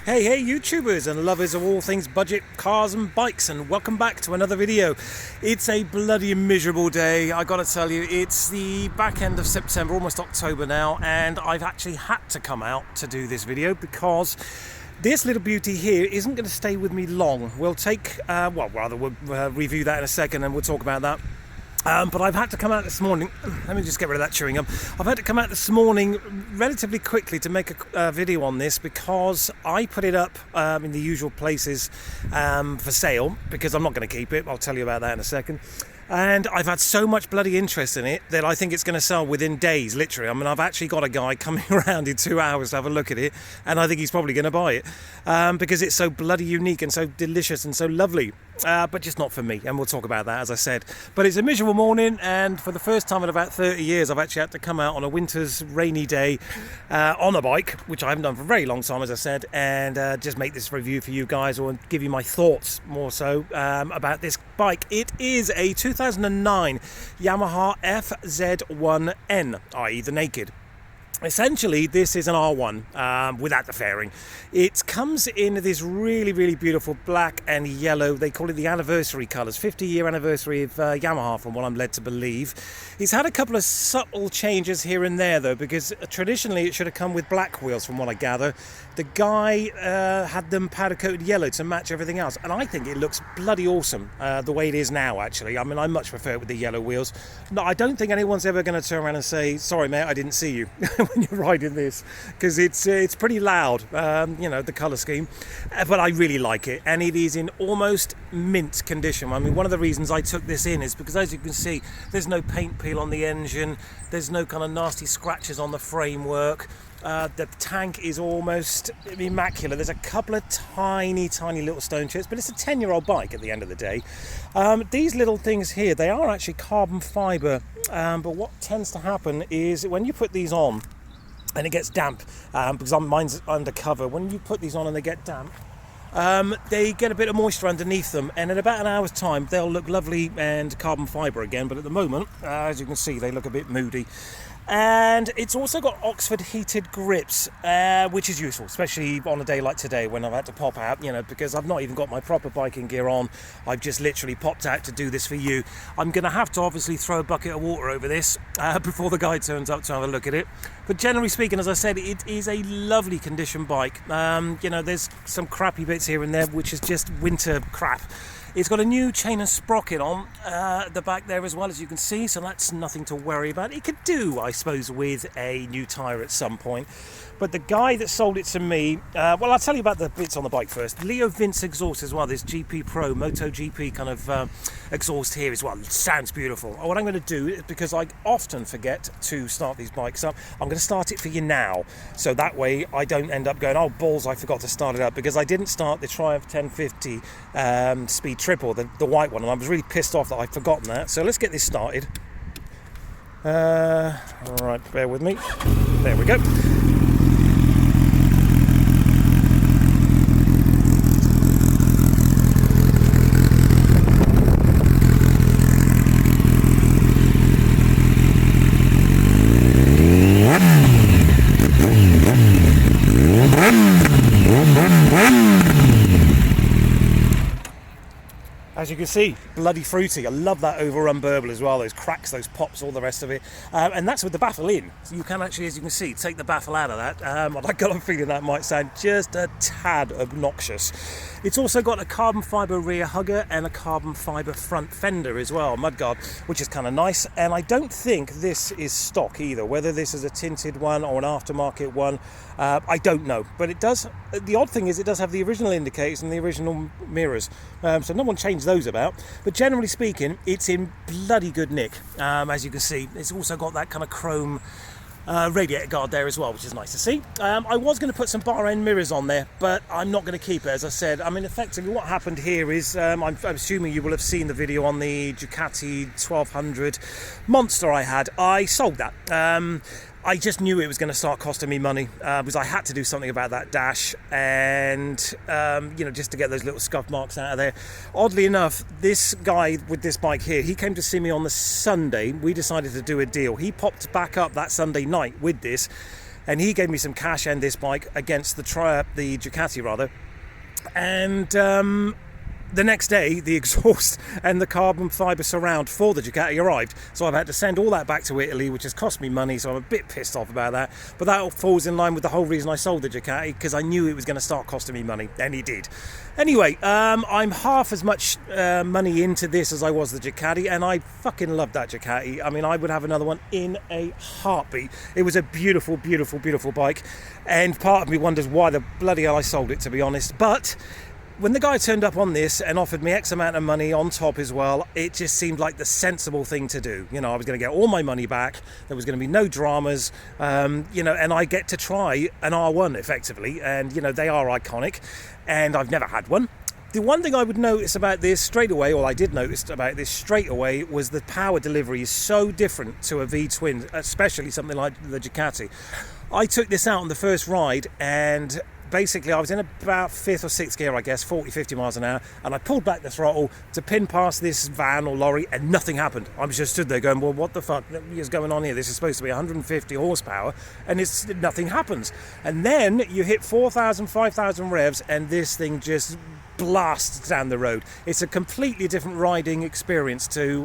Hey YouTubers and lovers of all things budget cars and bikes, and welcome back to another video. It's a bloody miserable day, I gotta tell you. It's the back end of September, almost October now, and I've actually had to come out to do this video because this little beauty here isn't going to stay with me long. We'll review that in a second and we'll talk about that. But I've had to come out this morning. Let me just get rid of that chewing gum. I've had to come out this morning relatively quickly to make a video on this because I put it up in the usual places for sale because I'm not going to keep it. I'll tell you about that in a second. And I've had so much bloody interest in it that I think it's going to sell within days, literally. I mean, I've actually got a guy coming around in 2 hours to have a look at it, and I think he's probably going to buy it because it's so bloody unique and so delicious and so lovely. But just not for me, and we'll talk about that, as I said. But it's a miserable morning, and for the first time in about 30 years, I've actually had to come out on a winter's rainy day on a bike, which I haven't done for a very long time, as I said, and just make this review for you guys, or give you my thoughts more so about this bike. It is a 2009 Yamaha FZ1N, i.e. the naked. Essentially, this is an R1 without the fairing. It comes in this really, really beautiful black and yellow. They call it the anniversary colours, 50-year anniversary of Yamaha, from what I'm led to believe. It's had a couple of subtle changes here and there, though, because traditionally it should have come with black wheels, from what I gather. The guy had them powder-coated yellow to match everything else, and I think it looks bloody awesome the way it is now, actually. I mean, I much prefer it with the yellow wheels. No, I don't think anyone's ever going to turn around and say, sorry, mate, I didn't see you. When you're riding this, because it's pretty loud, the colour scheme, but I really like it, and it is in almost mint condition. I mean, one of the reasons I took this in is because, as you can see, there's no paint peel on the engine, there's no kind of nasty scratches on the framework. The tank is almost immaculate. There's a couple of tiny little stone chips, but it's a 10-year-old bike at the end of the day. These little things here, they are actually carbon fibre, but what tends to happen is when you put these on and it gets damp, because mine's undercover, when you put these on and they get damp, they get a bit of moisture underneath them, and in about an hour's time they'll look lovely and carbon fibre again, but at the moment, as you can see, they look a bit moody. And it's also got Oxford heated grips, which is useful, especially on a day like today when I've had to pop out, because I've not even got my proper biking gear on. I've just literally popped out to do this for you. I'm going to have to obviously throw a bucket of water over this before the guy turns up to have a look at it. But generally speaking, as I said, it is a lovely condition bike. There's some crappy bits here and there, which is just winter crap. It's got a new chain and sprocket on the back there as well, as you can see, so that's nothing to worry about. It could do, I suppose, with a new tyre at some point. But the guy that sold it to me, I'll tell you about the bits on the bike first. Leo Vince exhaust as well, this GP Pro, MotoGP kind of exhaust here as well. It sounds beautiful. What I'm going to do is, because I often forget to start these bikes up, I'm going to start it for you now. So that way I don't end up going, oh balls, I forgot to start it up, because I didn't start the Triumph 1050 Speed Triple, the white one, and I was really pissed off that I'd forgotten that. So let's get this started. Alright, bear with me. There we go. As you can see, bloody fruity. I love that overrun burble as well, those cracks, those pops, all the rest of it. And that's with the baffle in. So you can actually, as you can see, take the baffle out of that. I got a feeling that might sound just a tad obnoxious. It's also got a carbon fibre rear hugger and a carbon fibre front fender as well, mudguard, which is kind of nice. And I don't think this is stock either, whether this is a tinted one or an aftermarket one, I don't know. But it does, the odd thing is it does have the original indicators and the original mirrors. So no one changed those about. But generally speaking, it's in bloody good nick, as you can see. It's also got that kind of chrome radiator guard there as well, which is nice to see. I was going to put some bar end mirrors on there, but I'm not going to keep it, as I said. I mean, effectively what happened here is, I'm assuming you will have seen the video on the Ducati 1200 Monster I had. I sold that. I just knew it was going to start costing me money because I had to do something about that dash, and just to get those little scuff marks out of there. Oddly enough, this guy with this bike here, he came to see me on the Sunday. We decided to do a deal. He popped back up that Sunday night with this, and he gave me some cash and this bike against the Ducati rather, and the next day, the exhaust and the carbon fibre surround for the Ducati arrived. So I've had to send all that back to Italy, which has cost me money, so I'm a bit pissed off about that. But that all falls in line with the whole reason I sold the Ducati, because I knew it was going to start costing me money, and it did. Anyway, I'm half as much money into this as I was the Ducati, and I fucking love that Ducati. I mean, I would have another one in a heartbeat. It was a beautiful, beautiful, beautiful bike, and part of me wonders why the bloody hell I sold it, to be honest. But when the guy turned up on this and offered me X amount of money on top as well, it just seemed like the sensible thing to do. You know, I was going to get all my money back. There was going to be no dramas, you know, and I get to try an R1 effectively. And, you know, they are iconic, and I've never had one. The one thing I would notice about this straight away, or I did notice about this straight away, was the power delivery is so different to a V-twin, especially something like the Ducati. I took this out on the first ride, and basically I was in about 5th or 6th gear, I guess, 40-50 miles an hour, and I pulled back the throttle to pin past this van or lorry, and nothing happened. I was just stood there going, well, what the fuck is going on here? This is supposed to be 150 horsepower, and nothing happens. And then you hit 4,000, 5,000 revs, and this thing just blasts down the road. It's a completely different riding experience to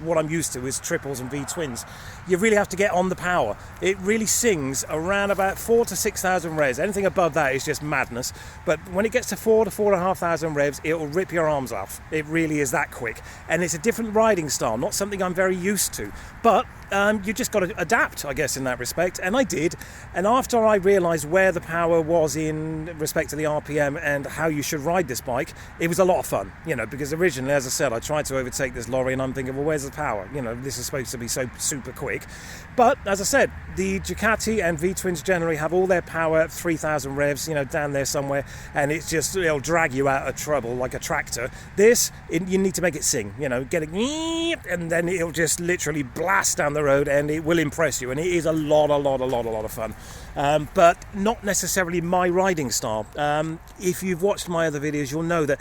what I'm used to is triples and V-twins. You really have to get on the power. It really sings around about 4,000 to 6,000 revs. Anything above that is just madness. But when it gets to 4,000 to 4,500 revs, it will rip your arms off. It really is that quick. And it's a different riding style, not something I'm very used to. But you just got to adapt, I guess, in that respect. And I did. And after I realised where the power was in respect to the RPM and how you should ride this bike, it was a lot of fun, you know, because originally, as I said, I tried to overtake this lorry and I'm thinking, well, where's the power? You know, this is supposed to be so super quick. But as I said, the Ducati and V-twins generally have all their power at 3,000 revs, you know, down there somewhere, and it'll drag you out of trouble like a tractor. This, you need to make it sing, you know, get it, and then it'll just literally blast down the road, and it will impress you, and it is a lot of fun. But not necessarily my riding style. If you've watched my other videos, you'll know that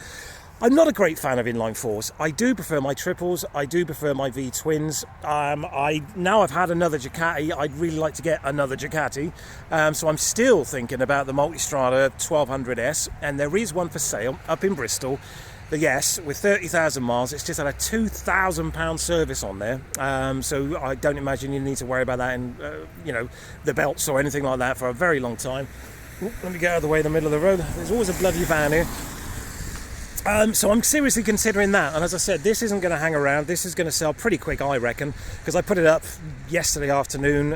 I'm not a great fan of inline fours. I do prefer my triples. I do prefer my V-twins. Now I've had another Ducati. I'd really like to get another Ducati. So I'm still thinking about the Multistrada 1200S, and there is one for sale up in Bristol. Yes, with 30,000 miles, it's just had a £2,000 service on there. So I don't imagine you need to worry about that in, you know, the belts or anything like that for a very long time. Let me get out of the way in the middle of the road. There's always a bloody van here. So I'm seriously considering that, and as I said, this isn't going to hang around. This is going to sell pretty quick, I reckon, because I put it up yesterday afternoon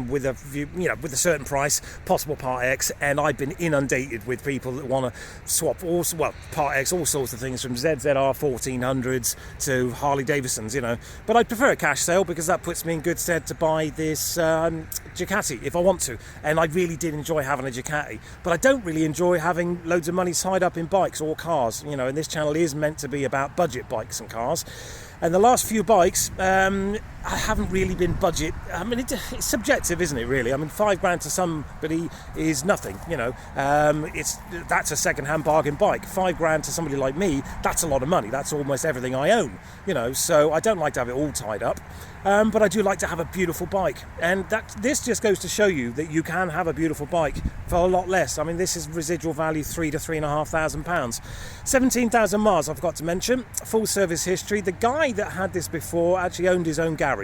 with a view, you know, with a certain price, possible Part X, and I've been inundated with people that want to swap Part X, all sorts of things from ZZR 1400s to Harley Davidsons, you know. But I'd prefer a cash sale because that puts me in good stead to buy this Ducati if I want to, and I really did enjoy having a Ducati, but I don't really enjoy having loads of money tied up in bikes or cars, you know. And this channel is meant to be about budget bikes and cars, and the last few bikes I haven't really been budget. I mean, it's subjective, isn't it, really? I mean, £5,000 to somebody is nothing, you know. That's a second-hand bargain bike. £5,000 to somebody like me, that's a lot of money. That's almost everything I own, you know. So I don't like to have it all tied up, but I do like to have a beautiful bike, and this just goes to show you that you can have a beautiful bike for a lot less. I mean, this is residual value £3,000 to £3,500. 17,000 miles, I've got to mention. Full service history. The guy that had this before actually owned his own garage,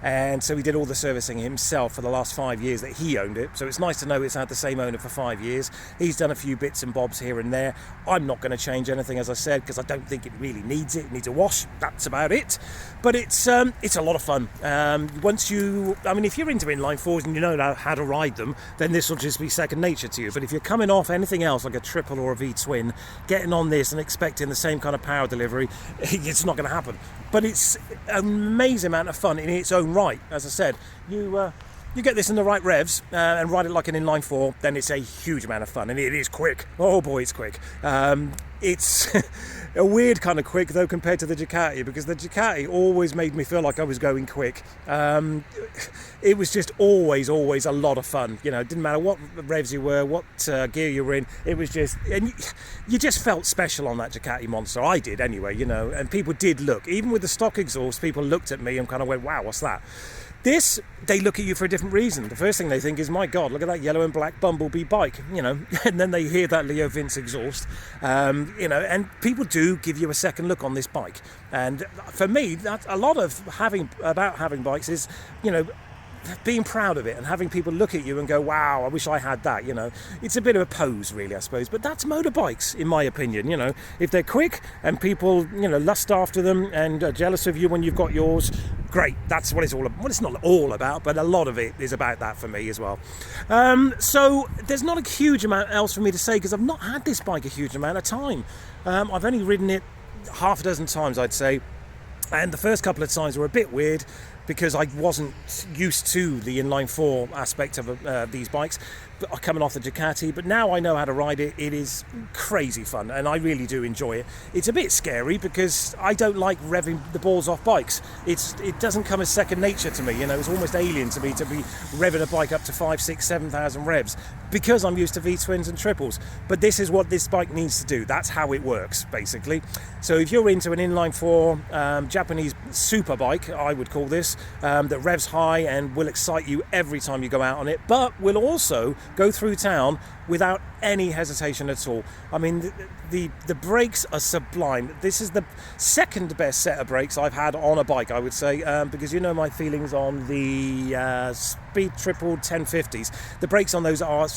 and so he did all the servicing himself for the last 5 years that he owned it. So it's nice to know it's had the same owner for 5 years. He's done a few bits and bobs here and there. I'm not going to change anything, as I said, because I don't think it really needs it. It needs a wash. That's about it. But it's a lot of fun. If you're into inline fours and you know how to ride them, then this will just be second nature to you. But if you're coming off anything else like a triple or a V-twin, getting on this and expecting the same kind of power delivery, it's not going to happen. But it's an amazing amount of fun in its own right. As I said, you get this in the right revs and ride it like an inline four, then it's a huge amount of fun, and it is quick. Oh boy, it's quick. It's a weird kind of quick though compared to the Ducati, because the Ducati always made me feel like I was going quick. It was just always a lot of fun. You know, it didn't matter what revs you were, what gear you were in. It was just, and you just felt special on that Ducati monster. I did anyway, you know, and people did look. Even with the stock exhaust, people looked at me and kind of went, wow, what's that? This, they look at you for a different reason. The first thing they think is, my God, look at that yellow and black Bumblebee bike, and then they hear that Leo Vince exhaust, and people do give you a second look on this bike. And for me, that's a lot of having bikes is, being proud of it and having people look at you and go, wow, I wish I had that. It's a bit of a pose, really, I suppose, but that's motorbikes, in my opinion. If they're quick and people lust after them and are jealous of you when you've got yours, great. That's what it's all about. Well, it's not all about, but a lot of it is about that for me as well. So there's not a huge amount else for me to say, because I've not had this bike a huge amount of time. I've only ridden it half a dozen times, I'd say, and the first couple of times were a bit weird because I wasn't used to the inline four aspect of these bikes, but coming off the Ducati. But now I know how to ride it. It is crazy fun, and I really do enjoy it. It's a bit scary because I don't like revving the balls off bikes. It doesn't come as second nature to me. It's almost alien to me to be revving a bike up to 5, 6, 7,000 revs because I'm used to V-twins and triples. But this is what this bike needs to do. That's how it works, basically. So if you're into an inline four Japanese super bike, I would call this, that revs high and will excite you every time you go out on it, but will also go through town without any hesitation at all. I mean, the brakes are sublime. This is the second best set of brakes I've had on a bike, I would say, because my feelings on the Speed Triple 1050s. The brakes on those are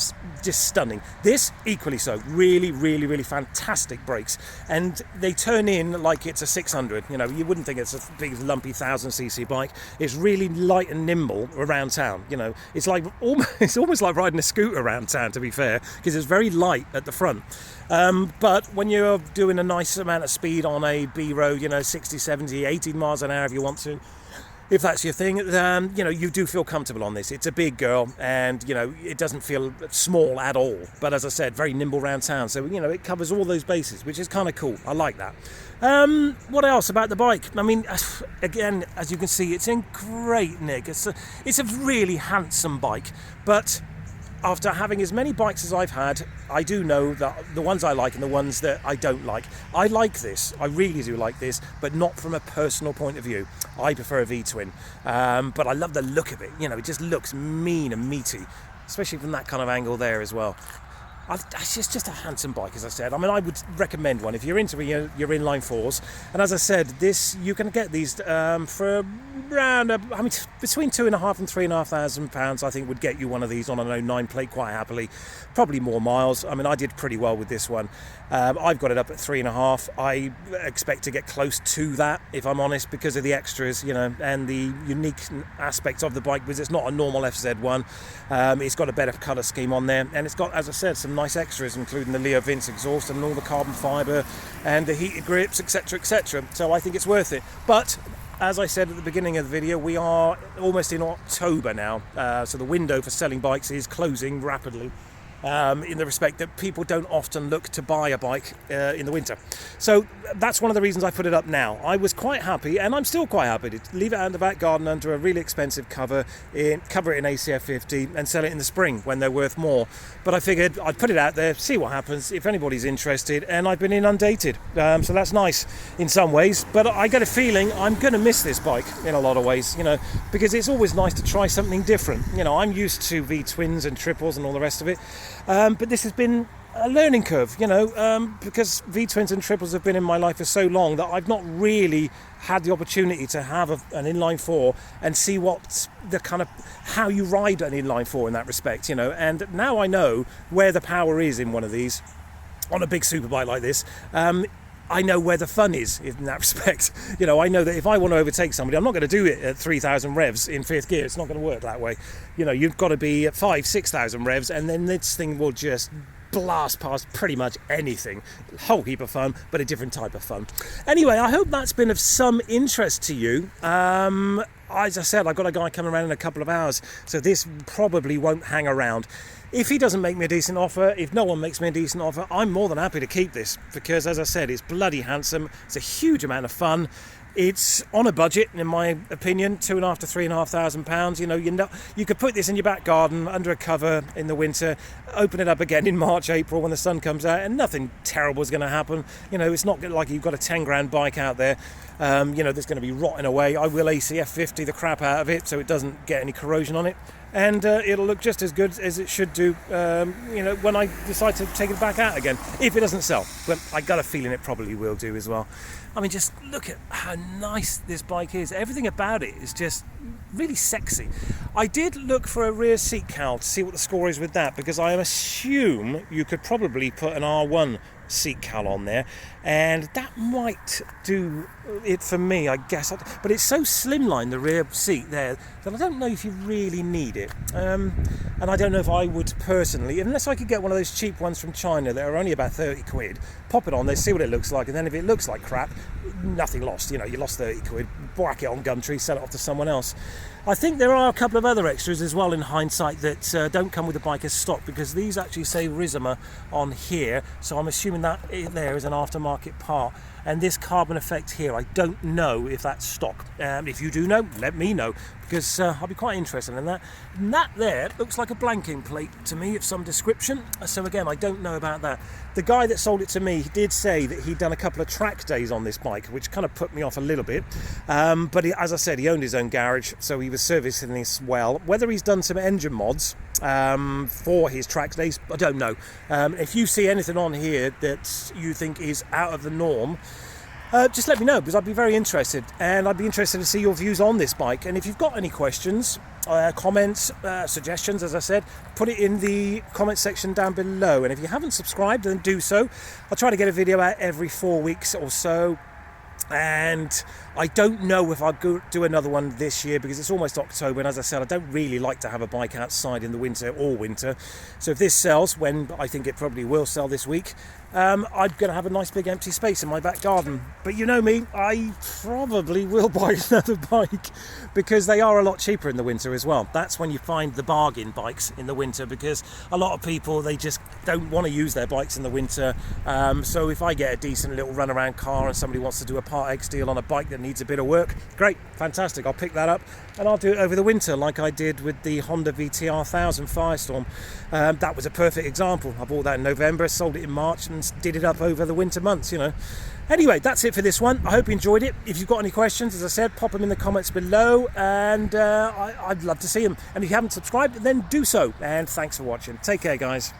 just stunning. This, equally so. Really, really, really fantastic brakes. And they turn in like it's a 600. You wouldn't think it's a big, lumpy 1000cc bike. It's really light and nimble around town. It's almost like riding a scooter around town, to be fair, because it's very light at the front. But when you're doing a nice amount of speed on a B road, 60, 70, 80 miles an hour if you want to, if that's your thing, you do feel comfortable on this. It's a big girl, and it doesn't feel small at all. But as I said, very nimble around town, so it covers all those bases, which is kind of cool. I like that. What else about the bike? I mean, again, as you can see, it's in great nick. It's a really handsome bike, but after having as many bikes as I've had, I do know that the ones I like and the ones that I don't like. I like this, I really do like this, but not from a personal point of view. I prefer a V-twin, but I love the look of it. It just looks mean and meaty, especially from that kind of angle there as well. It's just a handsome bike, as I said. I mean, I would recommend one if you're into your inline fours. And as I said, you can get these for around, between £2,500 and £3,500. I think would get you one of these on an 09 plate quite happily. Probably more miles. I mean, I did pretty well with this one. I've got it up at 3.5. I expect to get close to that, if I'm honest, because of the extras, and the unique aspects of the bike, because it's not a normal FZ1. It's got a better colour scheme on there, and it's got, as I said, some nice extras, including the Leo Vince exhaust and all the carbon fibre and the heated grips, etc, etc. So I think it's worth it. But as I said at the beginning of the video, we are almost in October now, so the window for selling bikes is closing rapidly. In the respect that people don't often look to buy a bike in the winter. So that's one of the reasons I put it up now. I was quite happy, and I'm still quite happy, to leave it out in the back garden under a really expensive cover it in ACF 50 and sell it in the spring when they're worth more. But I figured I'd put it out there, see what happens, if anybody's interested, and I've been inundated. So that's nice in some ways, but I get a feeling I'm going to miss this bike in a lot of ways, because it's always nice to try something different. I'm used to V-twins and triples and all the rest of it. But this has been a learning curve, because V-twins and triples have been in my life for so long that I've not really had the opportunity to have an inline four and see what's the kind of how you ride an inline four in that respect, and now I know where the power is in one of these on a big superbike like this. I know where the fun is in that respect. I know that if I want to overtake somebody, I'm not going to do it at 3,000 revs in fifth gear. It's not going to work that way. You've got to be at 5,000, 6,000 revs, and then this thing will just blast past pretty much anything. A whole heap of fun, but a different type of fun. Anyway, I hope that's been of some interest to you. As I said, I've got a guy coming around in a couple of hours, so this probably won't hang around. If he doesn't make me a decent offer, if no one makes me a decent offer, I'm more than happy to keep this, because as I said, it's bloody handsome, it's a huge amount of fun, It's on a budget, in my opinion, £2,500 to £3,500. You could put this in your back garden under a cover in the winter, open it up again in March, April when the sun comes out, and nothing terrible is going to happen. It's not like you've got a 10 grand bike out there, that's going to be rotting away. I will ACF 50 the crap out of it so it doesn't get any corrosion on it. And it'll look just as good as it should do, when I decide to take it back out again, if it doesn't sell. But I got a feeling it probably will do as well. I mean, just look at how nice this bike is. Everything about it is just really sexy. I did look for a rear seat cowl to see what the score is with that, because I assume you could probably put an R1 seat cowl on there, and that might do it for me, I guess. But it's so slimline, the rear seat there, that I don't know if you really need it. And I don't know if I would personally, unless I could get one of those cheap ones from China that are only about 30 quid, pop it on there, see what it looks like, and then if it looks like crap, nothing lost. You lost 30 quid, whack it on Gumtree, sell it off to someone else. I think there are a couple of other extras as well in hindsight that don't come with the bike as stock, because these actually say Rizoma on here, so I'm assuming that there is an aftermarket part. And this carbon effect here, I don't know if that's stock. If you do know, let me know, because I'll be quite interested in that. And that there looks like a blanking plate to me of some description. So again, I don't know about that. The guy that sold it to me, he did say that he'd done a couple of track days on this bike, which kind of put me off a little bit. But as I said, he owned his own garage, so he was servicing this well. Whether he's done some engine mods for his track days, I don't know. If you see anything on here that you think is out of the norm, just let me know, because I'd be very interested, and I'd be interested to see your views on this bike. And if you've got any questions, comments, suggestions, as I said, put it in the comment section down below. And if you haven't subscribed, then do so. I'll try to get a video out every 4 weeks or so. And I don't know if I'll do another one this year, because it's almost October, and as I said, I don't really like to have a bike outside in the winter, all winter. So if this sells, when I think it probably will sell this week, I'm going to have a nice big empty space in my back garden. But you know me, I probably will buy another bike, because they are a lot cheaper in the winter as well. That's when you find the bargain bikes in the winter, because a lot of people, they just don't want to use their bikes in the winter. So if I get a decent little runaround car and somebody wants to do a Part X deal on a bike that needs a bit of work, great, fantastic, I'll pick that up and I'll do it over the winter, like I did with the Honda VTR 1000 Firestorm. That was a perfect example. I bought that in November, sold it in March, and did it up over the winter months, Anyway, that's it for this one. I hope you enjoyed it. If you've got any questions, as I said, pop them in the comments below, and I'd love to see them. And if you haven't subscribed, then do so. And thanks for watching. Take care, guys.